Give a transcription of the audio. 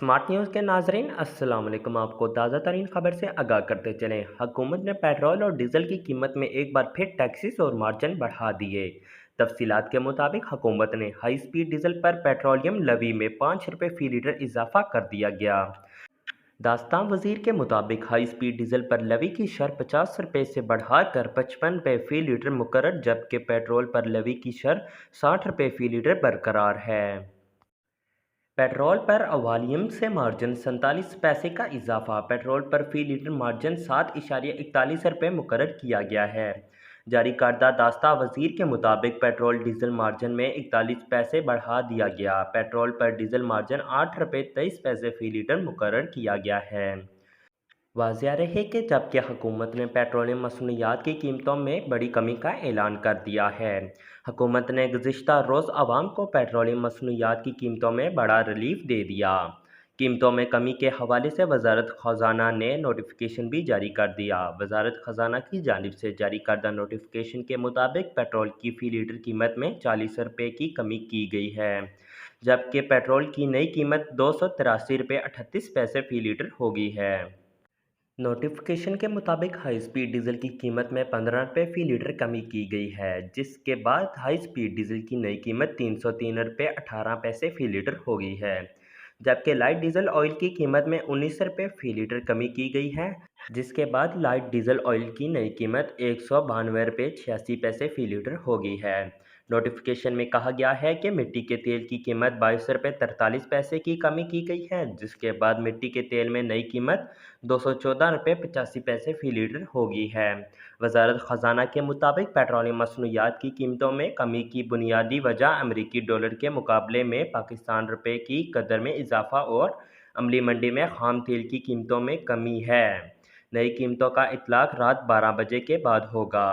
Smart news के नाजरीन अस्सलाम वालेकुम। आपको ताज़ा तरीन खबर से आगाह करते चलें। हुकूमत ने पेट्रोल और डीजल की कीमत में एक बार फिर टैक्सेस और मार्जिन बढ़ा दिए। तफसीलात के मुताबिक हुकूमत ने हाई स्पीड डीजल पर पेट्रोलियम लवी में 5 रुपये फ़ी लीटर इजाफा कर दिया गया। दास्तान वजीर के मुताबिक हाई स्पीड डीजल पर लवी की शरह 50 रुपये से बढ़ाकर 55 रुपये फ़ी लीटर मुकर्रर, जबकि पेट्रोल पर लवी की शरह 60 रुपये फ़ी लीटर बरकरार है। पेट्रोल पर अवालियम से मार्जिन 47 पैसे का इजाफा। पेट्रोल पर फ़ी लीटर मार्जिन 7.41 रुपये मुकर्रर किया गया है। जारी करदा दास्ता वज़ीर के मुताबिक पेट्रोल डीजल मार्जिन में 41 पैसे बढ़ा दिया गया। पेट्रोल पर डीजल मार्जिन 8 रुपये 23 पैसे फ़ी लीटर मुकर्रर किया गया है। वाज़ेह रहे कि जबकि हुकूमत ने पेट्रोलियम मसनूआत की कीमतों में बड़ी कमी का ऐलान कर दिया है। हुकूमत ने गुज़िश्ता रोज़ आवाम को पेट्रोलियम मसनूआत की कीमतों में बड़ा रिलीफ दे दिया। कीमतों में कमी के हवाले से वजारत ख़ज़ाना ने नोटिफिकेशन भी जारी कर दिया। वजारत ख़ज़ाना की जानिब से जारी करदा नोटिफिकेशन के मुताबिक पेट्रोल की फ़ी लीटर कीमत में 40 रुपये की कमी की गई है, जबकि पेट्रोल की नई कीमत 283 रुपये 38 पैसे फ़ी लीटर हो गई है। नोटिफिकेशन के मुताबिक हाई स्पीड डीजल की कीमत में 15 रुपये फ़ी लीटर कमी की गई है, जिसके बाद हाई स्पीड डीजल की नई कीमत 303 रुपये 18 पैसे फ़ी लीटर हो गई है, जबकि लाइट डीजल ऑयल की कीमत में 19 रुपये फ़ी लीटर कमी की गई है, जिसके बाद लाइट डीजल ऑयल की नई कीमत 192 रुपये 86 पैसे फ़ी लीटर हो गई है। नोटिफिकेशन में कहा गया है कि मिट्टी के तेल की कीमत 22 रुपये 43 पैसे की कमी की गई है, जिसके बाद मिट्टी के तेल में नई कीमत 214 रुपये 85 पैसे फ़ी लीटर हो गई है। वजारत ख़ज़ाना के मुताबिक पेट्रोलियम मसनूआत की कीमतों में कमी की बुनियादी वजह अमरीकी डॉलर के मुकाबले में पाकिस्तान रुपये की कदर में इजाफा और अमली मंडी में खाम तेल की कीमतों में कमी है। नई कीमतों का इतलाक़ रात 12 बजे के बाद होगा।